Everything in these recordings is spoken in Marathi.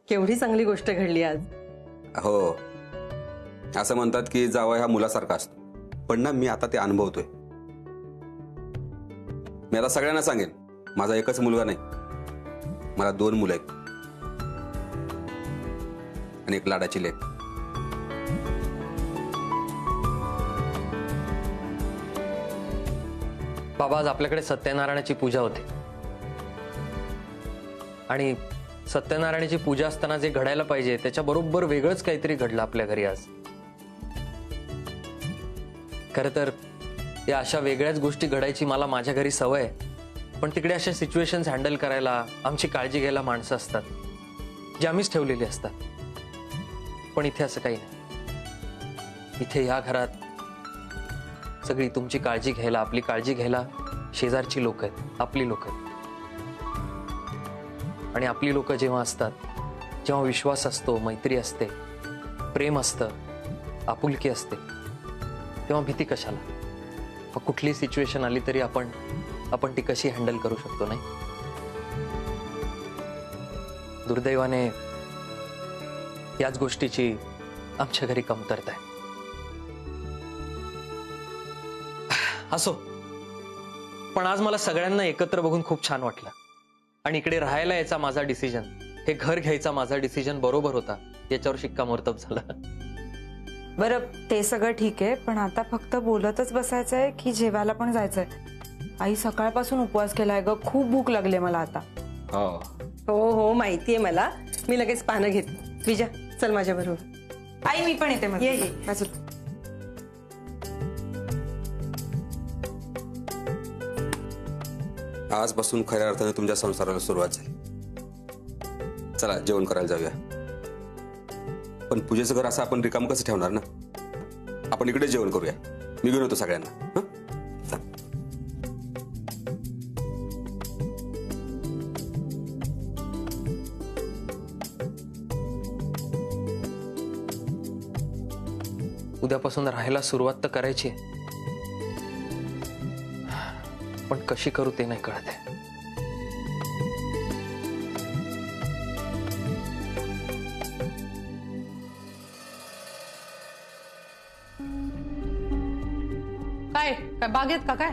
केवढी चांगली गोष्ट घडली आज. हो, असं म्हणतात की जावई हा मुलासारखा असतो, पण ना मी आता ते अनुभवतोय. मी आता सगळ्यांना सांगेन, माझा एकच मुलगा नाही, मला 2 मुलं आहेत आणि एक लाडाची लेक. बाबा, आज आपल्याकडे सत्यनारायणाची पूजा होती आणि सत्यनारायणाची पूजा असताना जे घडायला पाहिजे त्याच्या बरोबर वेगळंच काहीतरी घडलं आपल्या घरी आज. खरं तर या अशा वेगळ्याच गोष्टी घडायची मला माझ्या घरी सवय आहे, पण तिकडे अशा सिच्युएशन्स हँडल करायला, आमची काळजी घ्यायला माणसं असतात जी आम्हीच ठेवलेली असतात. पण इथे असं काही नाही. इथे या घरात सगळी तुमची काळजी घ्यायला, आपली काळजी घ्यायला शेजारची लोक आहेत, आपली लोक आहेत. आणि आपली लोक जेव्हा असतात, जेव्हा विश्वास असतो, मैत्री असते, प्रेम असतं, आपुलकी असते, तेव्हा भीती कशाला? मग कुठली सिच्युएशन आली तरी आपण ती कशी हँडल करू शकतो, नाही? दुर्दैवाने याच गोष्टीची आमच्या घरी कमतरता आहे. असो, पण आज मला सगळ्यांना एकत्र बघून खूप छान वाटलं. आणि इकडे राहायला यायचा माझा डिसिजन, हे घर घ्यायचा माझा डिसिजन बरोबर होता, याच्यावर शिक्कामोर्तब झालं. बरं, ते सगळं ठीक आहे, पण आता फक्त बोलतच बसायचंय की जेवायला पण जायचंय? आई सकाळपासून उपवास केलाय ग, खूप भूक लागली मला आता. हो हो, माहितीये मला. मी लगेच पानं घेते. विजा, चल माझ्या बरोबर. आई मी पण येते मग. ये. आजपासून खऱ्या अर्थाने तुमच्या संसाराला सुरुवात झाली. चला जेवण करायला जाऊया. पण पूजेचं घर असं आपण रिकाम कसं ठेवणार ना? आपण इकडे जेवण करूया. मी घेऊन येतो सगळ्यांना. उद्यापासून राहायला सुरुवात तर करायची, पण कशी करू ते नाही कळत आहे. काय काय बागेत का काय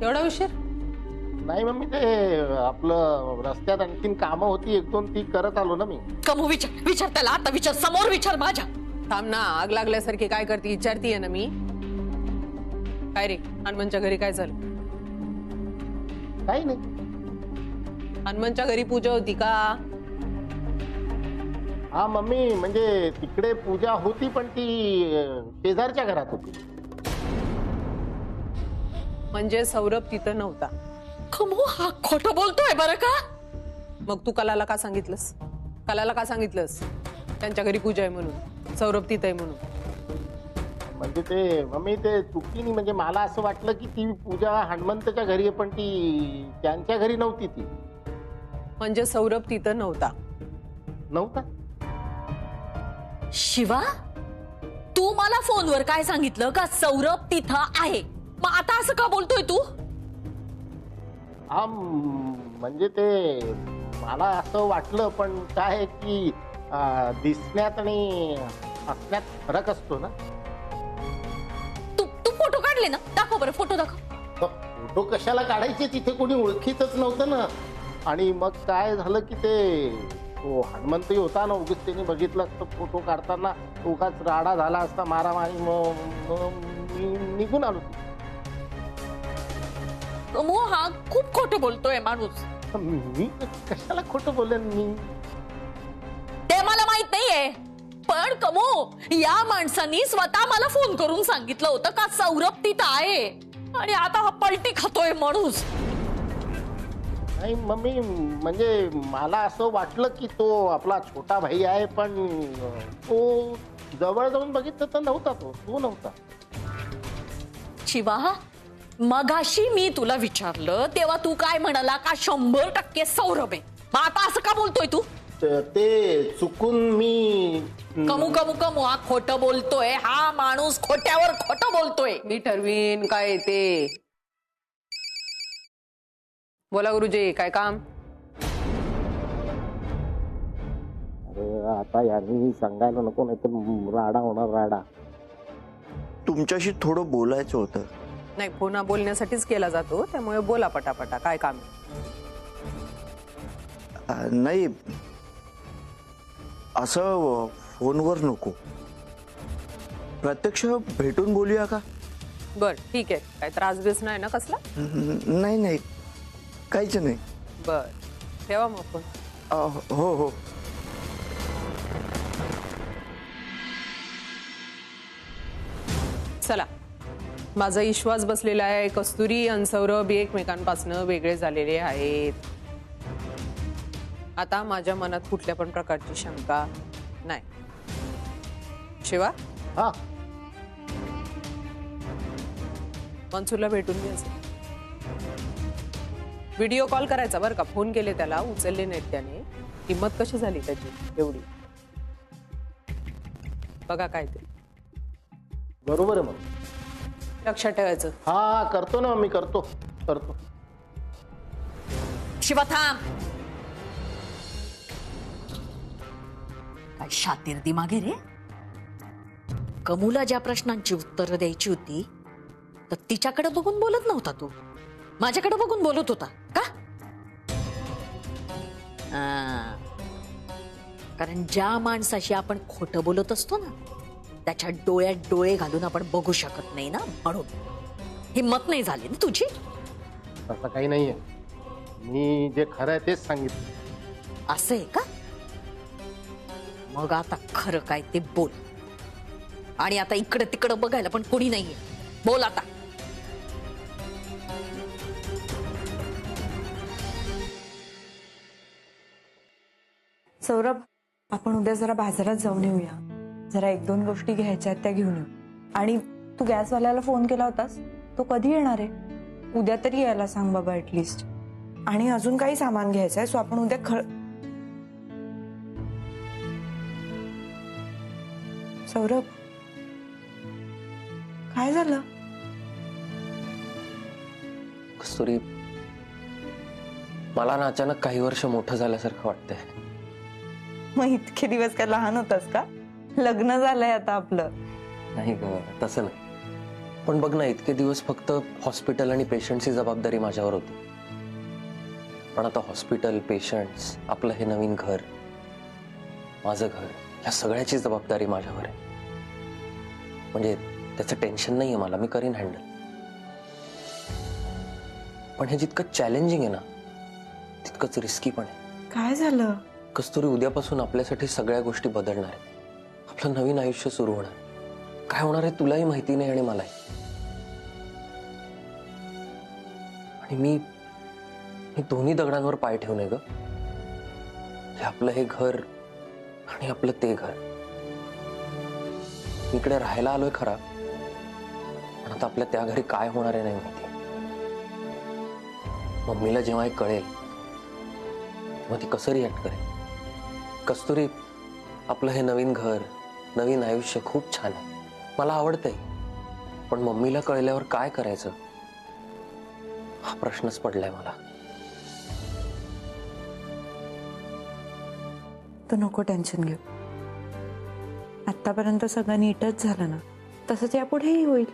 एवढा उशीर? नाही मम्मी, ते आपलं रस्त्यात आणखीन कामं होती 1-2 ती करत आलो ना मी. कमू विचार त्याला, आता विचार, समोर विचार माझ्या. थांब ना, आग लागल्यासारखी काय करते विचारतीये ना मी. काय रे, हनुमानच्या घरी काय झालं? काही नाही. हनुमानच्या घरी पूजा होती का? हा मम्मी, म्हणजे तिकडे पूजा होती पण ती शेजारच्या घरात होती. म्हणजे सौरभ तिथं नव्हता? कमू हा खोटं बोलतोय बरं का? मग तू कलाला का सांगितलंस? कलाला का सांगितलंस त्यांच्या घरी पूजा आहे म्हणून, सौरभ तिथं आहे म्हणून? म्हणजे ते मम्मी, ते चुकीने, म्हणजे मला असं वाटलं की ती पूजा हनुमंतच्या घरी आहे, पण ती त्यांच्या घरी नव्हती. ती म्हणजे सौरभ तिथं नव्हता? नव्हता. शिवा, तू मला फोनवर काय सांगितलं का सौरभ तिथं आहे? मग आता असं का बोलतोय तू? हा म्हणजे ते मला असं वाटलं, पण काय आहे की दिसण्यात आणि असण्यात फरक असतो ना. तू फोटो काढले ना? दाखव बरं, फोटो दाखव. फोटो कशाला काढायचे? तिथे कोणी ओळखीतच नव्हतं ना. आणि मग काय झालं की ते हनुमंतही होता ना, उगीच त्यांनी बघितलं असतं फोटो काढताना, उगाच राडा झाला असता, मारामारी. मी निघून आलो. कमू हा खूप खोटं बोलतोय माणूस. मी कशाला खोटं बोलेन? मी ते मला माहित नाहीये, पण कमू या माणसांनी स्वतः मला फोन करून सांगितलं होतं का सौरभ तिथं आहे, आणि आता हा पलटी खातोय माणूस. नाही मम्मी, म्हणजे मला असं वाटलं की तो आपला छोटा भाई आहे, पण तो जवळ जाऊन बघितलं तर नव्हता. तो नव्हता. शिवा, मगाशी मी तुला विचारलं तेव्हा तू काय म्हणाला का 100% सौरभ आहे? मग आता असं का बोलतोय तू? ते चुकून मी. कमू हा खोटं बोलतोय. हा माणूस खोट्यावर खोटं बोलतोय. मी ठरवीन काय ते. बोला गुरुजी, काय काम? आता यांनी सांगायला नको, नाही तर राडा होणार, राडा. तुमच्याशी थोडं बोलायचं होतं. नाही, पुन्हा बोलण्यासाठीच केला जातो, त्यामुळे बोला पटापटा. काय काम आहे? नाही, असं फोनवर नको, प्रत्यक्ष भेटून बोलूया का? बर, ठीक आहे. काय त्रास बीस नाही ना कसला? नाही नाही, काहीच नाही. बर, ठेवा मग फोन. हो हो. चला, माझा विश्वास बसलेला आहे. कस्तुरी आणि सौरभ एकमेकांपासून वेगळे झालेले आहेत. आता माझ्या मनात कुठल्या पण प्रकारची शंका नाही. शिवा, हा, मनसूरला भेटून घ्यायचं. व्हिडिओ कॉल करायचा बरं का. फोन केले त्याला, उचलले नाहीत त्याने. किंमत कशी झाली त्याची एवढी, बघा काय ते. बरोबर आहे. मग लक्षात ठेवायचं. हा, करतो ना मी, करतो. शिवा थांब. काय शातीर दिमागे रे. कमूला ज्या प्रश्नांची उत्तरं द्यायची होती तर तिच्याकडे बघून बोलत नव्हता तू, माझ्याकडे बघून बोलत होता का? कारण ज्या माणसाशी आपण खोटं बोलत असतो ना, त्याच्या डोळ्यात डोळे घालून आपण बघू शकत नाही ना, म्हणून हिम्मत नाही झाली ना तुझी. असं काही नाहीये, मी जे खरं आहे तेच सांगितलं. असं आहे का? मग आता खरं काय ते बोल. आणि आता इकडे तिकडे बघायला पण कोणी नाहीये. बोल आता. सौरभ, आपण उद्या जरा बाजारात जाऊन येऊया. जरा 1-2 गोष्टी घ्यायच्या आहेत, त्या घेऊन येऊ. आणि तू गॅसवाल्याला फोन केला होतास, तो कधी येणार आहे? उद्या तरी यायला सांग बाबा ऍटलिस्ट. आणि अजून काही सामान घ्यायचं आहे, सो आपण उद्या सौरभ, काय झालं? कस्तुरी, मला ना अचानक काही वर्ष मोठं झाल्यासारखं वाटतंय. मग इतके दिवस काय लहान होतास का? लग्न झालंय आता आपलं. नाही ग, तसं नाही. पण बघ ना, इतके दिवस फक्त हॉस्पिटल आणि पेशंटची जबाबदारी माझ्यावर होती. पण आता हॉस्पिटल, पेशंट्स, आपलं हे नवीन घर, माझं घर, या सगळ्याची जबाबदारी माझ्यावर आहे. म्हणजे त्याचं टेन्शन नाहीये मला, मी करीन हँडल. पण हे जितकं चॅलेंजिंग आहे ना, तितकंच रिस्की पण आहे. काय झालं? कस्तुरी, उद्यापासून आपल्यासाठी सगळ्या गोष्टी बदलणार आहेत. आपलं नवीन आयुष्य सुरू होणार. काय होणार आहे तुलाही माहिती नाही आणि मलाही. आणि मी दोन्ही दगडांवर पाय ठेवणे ग. आपलं हे घर आणि आपलं ते घर. इकडे राहायला आलोय खरा, पण आता आपल्या त्या घरी काय होणार आहे नाही माहिती. मम्मीला जेव्हा हे कळेल तेव्हा ती कसं रिॲक्ट करेल. कस्तुरी, आपलं हे नवीन घर, नवीन आयुष्य खूप छान आहे, मला आवडतंय. पण मम्मीला कळल्यावर काय करायचं हा प्रश्नच पडलाय मला. तू नको टेन्शन घेऊ. आतापर्यंत सगळं नीटच झालं ना, तसंच यापुढेही होईल.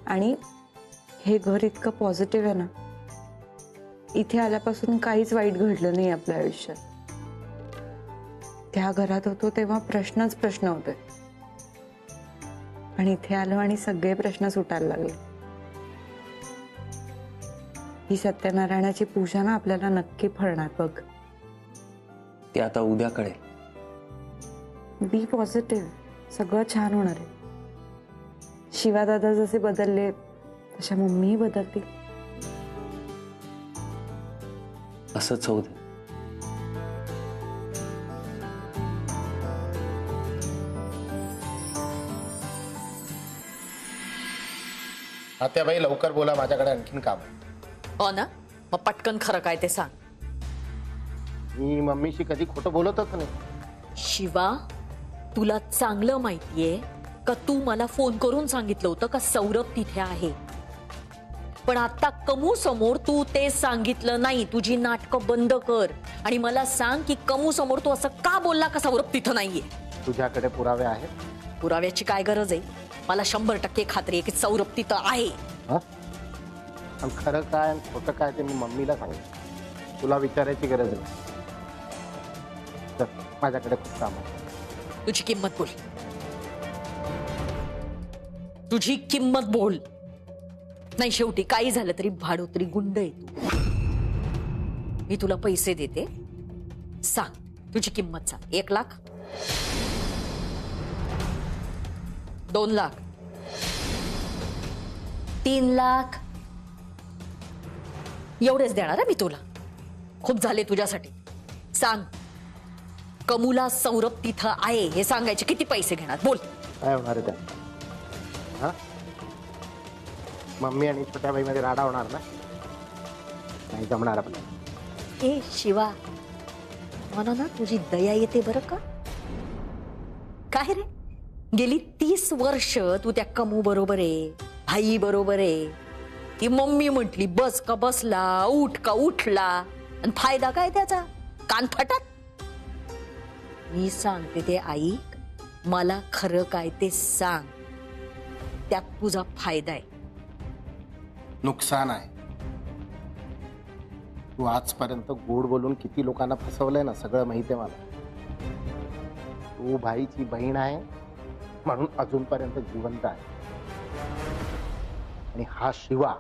आणि हे घर इतकं पॉझिटिव्ह आहे ना, इथे आल्यापासून काहीच वाईट घडलं नाही आपल्या आयुष्यात. त्या घरात होतो तेव्हा प्रश्नच प्रश्न होते, आणि इथे आलो आणि सगळे प्रश्न सुटायला लागले. ही सत्यनारायणाची पूजा ना आपल्याला नक्की फळणार बघ. ते आता उद्या कळेल. बी पॉझिटिव्ह, सगळं छान होणार आहे. शिवादादा जसे बदलले तशा मम्मीही बदलतील. असंच होऊ दे. आत्याबाई, लवकर बोला, माझ्याकडे आणखीन काम आहे. हो ना, मग पटकन खरं काय ते सांग. मी मम्मीशी कधी खोटं बोलतच नाही. शिवा, तुला चांगलं माहितीये का तू मला फोन करून सांगितलं होतं का सौरभ तिथे आहे. पण आता कमू समोर तू ते सांगितलं नाही. तुझी नाटकं बंद कर आणि मला सांग की कमू समोर तू असं का बोलला का सौरभ तिथं नाहीये. तुझ्याकडे पुरावे आहेत? पुराव्याची काय गरज आहे? मला 100% खात्री आहे की सौरभ तिथं आहे. हं? पण खरं काय आणि खोटं काय ते मी मम्मीला सांगितलं. तुला विचारायची गरज नाही. चल, माझ्याकडे खूप काम आहे. तुझी किंमत बोल. तुझी किंमत बोल. नाही शेवटी काही झालं तरी भाडोत्री गुंड आहे तू. मी तुला पैसे देते, सांग तुझी किंमत सांग. 1 लाख, 2 लाख, 3 लाख, एवढेच देणार आहे मी तुला. खूप झाले तुझ्यासाठी. सांग कमूला सौरभ तिथं आहे हे सांगायचे किती पैसे घेणार बोल. काय होणार आहे त्या? हा, मम्मी आणि छोट्या बाईमध्ये राडा होणार ना? नाही जमणार आपल्याला. ए शिवा, मला ना तुझी दया येते बरं का. काय रे, गेली 30 वर्ष तू त्या कमू बरोबर आहे, भाई बरोबर आहे. ती मम्मी म्हटली बस का बसला, उठ का उठला, आणि फायदा काय त्याचा? कान फटात. मी सांगते ते ऐक, मला खरं काय ते सांग. त्यात तुझा फायदा आहे. नुकसान आहे. तू आजपर्यंत गोड बोलून किती लोकांना फसवलंय ना, सगळं माहिती आहे मला. तू भाईची बहीण आहे म्हणून अजूनपर्यंत जिवंत आहे. आणि हा शिवा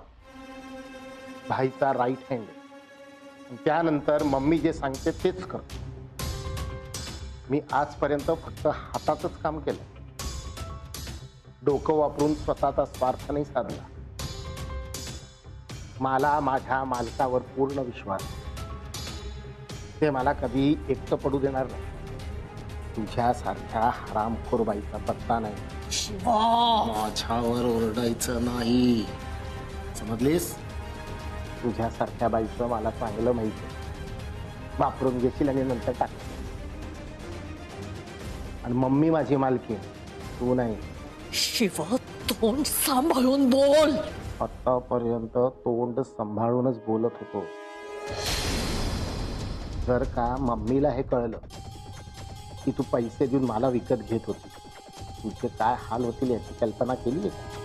भाईचा राईट हँड आहे. त्यानंतर मम्मी जे सांगते तेच कर. मी आजपर्यंत फक्त हातातच काम केलं. डोकं वापरून स्वतःचा स्वार्थ नाही साधला. मला माझ्या मालकावर पूर्ण विश्वास. ते मला कधी एकटं पडू देणार नाही. तुझ्यासारख्या हरामखोर बाईचा पत्ता नाही. माझ्यावर ओरडायचं नाही, समजलीस? तुझ्यासारख्या बाईचं मला चांगलं माहिती आहे. वापरून घेशील आणि नंतर टाक. आणि मम्मी माझी मालकी, तू नाही. शिवा, तोंड सांभाळून बोल. आतापर्यंत तोंड सांभाळूनच बोलत होतो. जर का मम्मीला हे कळलं की तू पैसे देऊन मला विकत घेत होती, तुझे काय हाल होतील याची कल्पना केली आहे?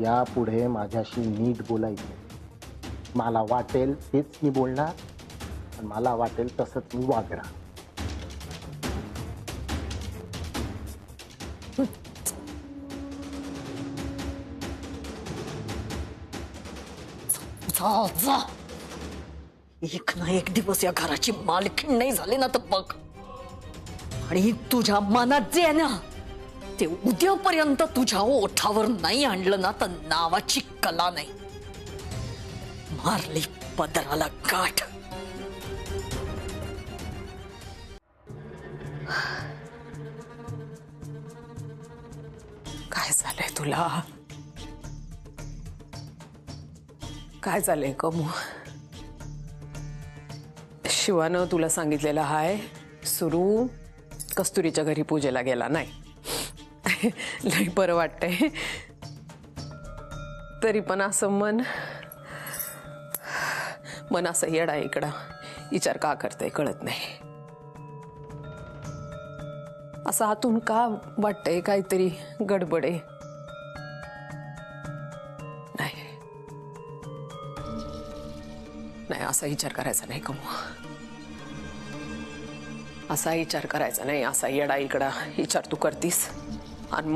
यापुढे माझ्याशी नीट बोलायचं. मला वाटेल तेच मी बोलणार आणि मला वाटेल तसंच मी वागणार. जा जा. एक ना एक दिवस या घराची मालकीण नाही झाली ना तर बघ. आणि तुझ्या मनात जे आहे ना ते उद्यापर्यंत तुझ्या ओठावर नाही आणलं ना तर नावाची कला नाही. मारली पदराला गाठ. काय झालंय तुला? काय झालंय कमू? शिवानं तुला सांगितलेलं हाय सुरू कस्तुरीच्या घरी पूजेला गेला नाही. लई बरं वाटतंय. तरी पण असं मन असं येडा इकडं विचार का करतंय कळत नाही. असं आतून का वाटतंय काहीतरी गडबड आहे. नाही, असा विचार करायचा नाही कमू. असा विचार करायचा नाही. असा येडा इकडा विचार तू करतीस आणि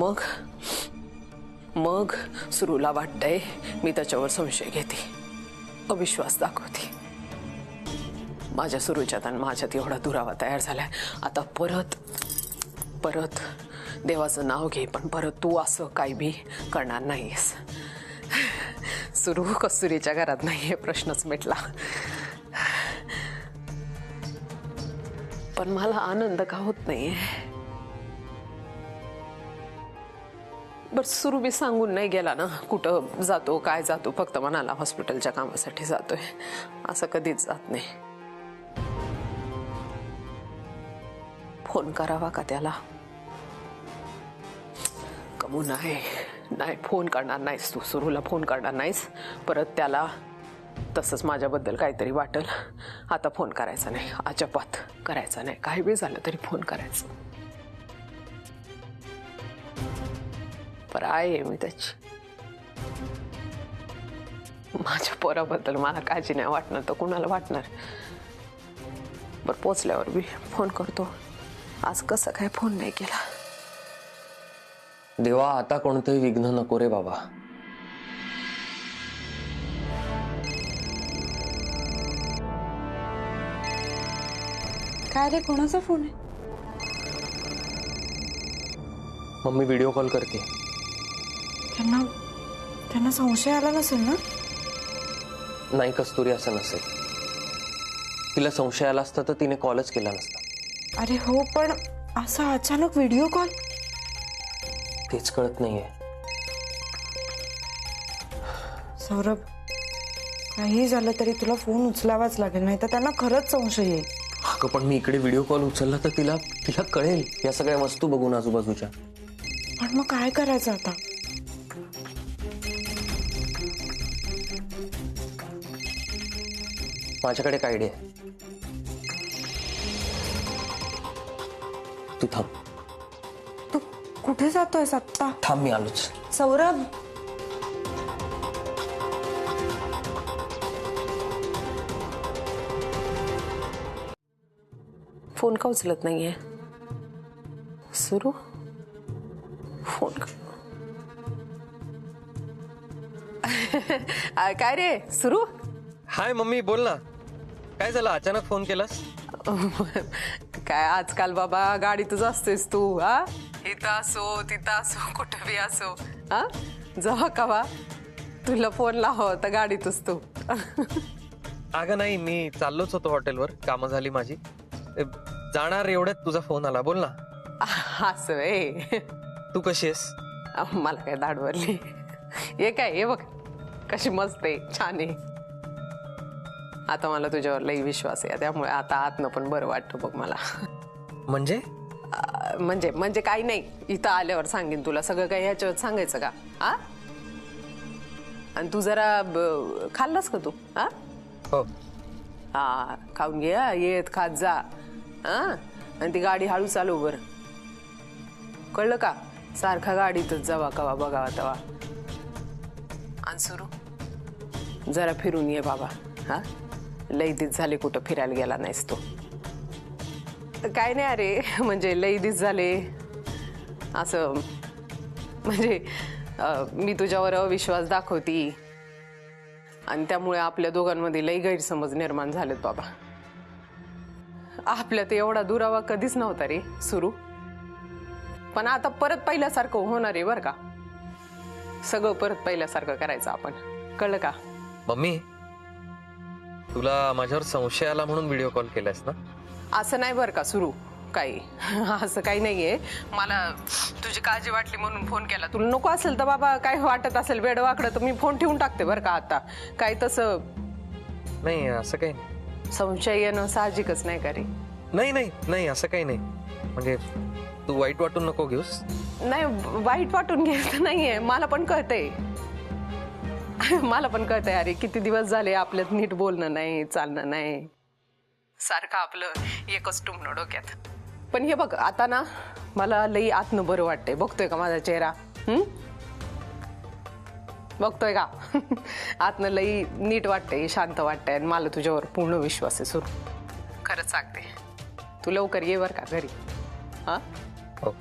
मग सुरूला वाटतंय मी त्याच्यावर संशय घेते, अविश्वास दाखवते. माझ्या सुरूच्यात आणि माझ्यात एवढा दुरावा तयार झालाय. आता परत देवाचं नाव घे, पण परत तू असं काही बी करणार नाहीस. सुरू कस्तुरीच्या घरात नाही हे प्रश्नच मिटला. पण मला आनंद का होत नाहीये? बरं, सुरू बी सांगून नाही गेला ना कुठं जातो काय जातो. फक्त म्हणाला हॉस्पिटलच्या कामासाठी जातोय. असं कधीच जात नाही. फोन करावा का त्याला? कमू नाही. नाही, फोन करणार नाहीस तू, सुरूला फोन करणार नाहीस. परत त्याला तसंच माझ्याबद्दल काहीतरी वाटेल. आता फोन करायचा नाही, अजिबात करायचा नाही. काही वेळ झालं तरी फोन करायचं. पर आहे मी त्याची. माझ्या पोराबद्दल मला काळजी नाही वाटणार तर कुणाला वाटणार. बरं, पोचल्यावर मी फोन करतो. आज कसं काय फोन नाही केला. देवा, आता कोणतंही विघ्न नको रे बाबा. काय रे, कोणाचा फोन आहे? मम्मी व्हिडिओ कॉल करते. त्यांना संशय आला नसेल ना? नाही कस्तुरी, असं नसेल. तिला संशय आला असता तर तिने कॉलच केला नसता. अरे हो, पण असा अचानक व्हिडिओ कॉल? तेच कळत नाहीये. सौरभ, काही झालं तरी तुला फोन उचलावाच लागेल, नाही तर त्यांना खरंच संशय येईल. अगं पण मी इकडे व्हिडिओ कॉल उचलला तर तिला कळेल या सगळ्या वस्तू बघून आजूबाजूच्या. पण मग काय करायचं आता? माझ्याकडे एक आयडिया आहे. तू थांब. तू कुठे जातोयस आत्ता? थांब, मी आलोच. सौरभ, फोन का उचलत नाहीये? सुरू फोन कर. काय रे सुरू? हाय मम्मी, बोल ना. काय झालं, अचानक फोन केलास? काय आजकाल बाबा गाडीतच असतेस तू. हा, इथं असो तिथं असो कुठं बी असो, हा जेव्हा कवा तुला फोन लाव तर गाडीतच तू. अगं नाही, मी चाललोच होतो हॉटेलवर, कामं झाली माझी. जाणार एवढ्यात तुझा फोन आला. बोल ना. असं आहे. तू कशी आहेस? मला काय दाढवरली. हे काय, हे बघ कशी मस्त आहे, छान आहे. आता मला तुझ्यावर लई विश्वास आहे, त्यामुळे आता आतनं पण बरं वाटतं बघ मला. म्हणजे म्हणजे काही नाही, इथं आल्यावर सांगेन तुला सगळं. काही ह्याच्यावर सांगायचं का? हा, आणि तू जरा खाल्लास का तू? हा हो. हा, खाऊन घे. येत खात जा. हा, आणि ती गाडी हळू चालव बरं, कळलं का? सारखा गाडीतच जावा कवा बघावा तवा. आणि सुरू जरा फिरून ये बाबा. हा, लई दिस झाले कुठं फिरायला गेला नाहीस तू. काय नाही अरे, म्हणजे लई दिस झाले असं, म्हणजे मी तुझ्यावर अविश्वास दाखवती आणि त्यामुळे आपल्या दोघांमध्ये लई गैरसमज निर्माण झालेत बाबा. आपल्यात एवढा दुरावा कधीच नव्हता रे सुरू. पण आता परत पहिल्यासारखं होणार आहे बरं का. सगळं परत पहिल्यासारखं करायचं आपण, कळलं का? मम्मी, तुला माझ्यावर संशय आला म्हणून व्हिडिओ कॉल केलास ना? असं नाही बरं का सुरू, काही असं काही नाहीये. मला तुझी काळजी वाटली म्हणून फोन केला. तुला नको असेल तर बाबा, काय वाटत असेल वेडवाकडं तर मी फोन ठेवून टाकते बरं का. आता काही तसं नाही, असं काही नाही. संशय येणं साहजिकच नाही का रे? नाही नाही नाही, असं काही नाही. म्हणजे तू वाईट वाटून नको घेऊस. नाही, वाईट वाटून घ्यायचं नाहीये. मला पण कळतंय, मला पण कळतंय अरे, किती दिवस झाले आपल्यात नीट बोलणं नाही, चालणं नाही, सारखं आपलं एकच टुमणं डोक्यात. पण हे बघ आता ना, मला लई आतनं बरं वाटतंय. बघतोय का माझा चेहरा? बघतोय का? आतनं लई नीट वाटतंय, शांत वाटतंय. आणि मला तुझ्यावर पूर्ण विश्वास आहे सुरू. खरंच सांगते, तू लवकर ये बरं का घरी. हा, हो.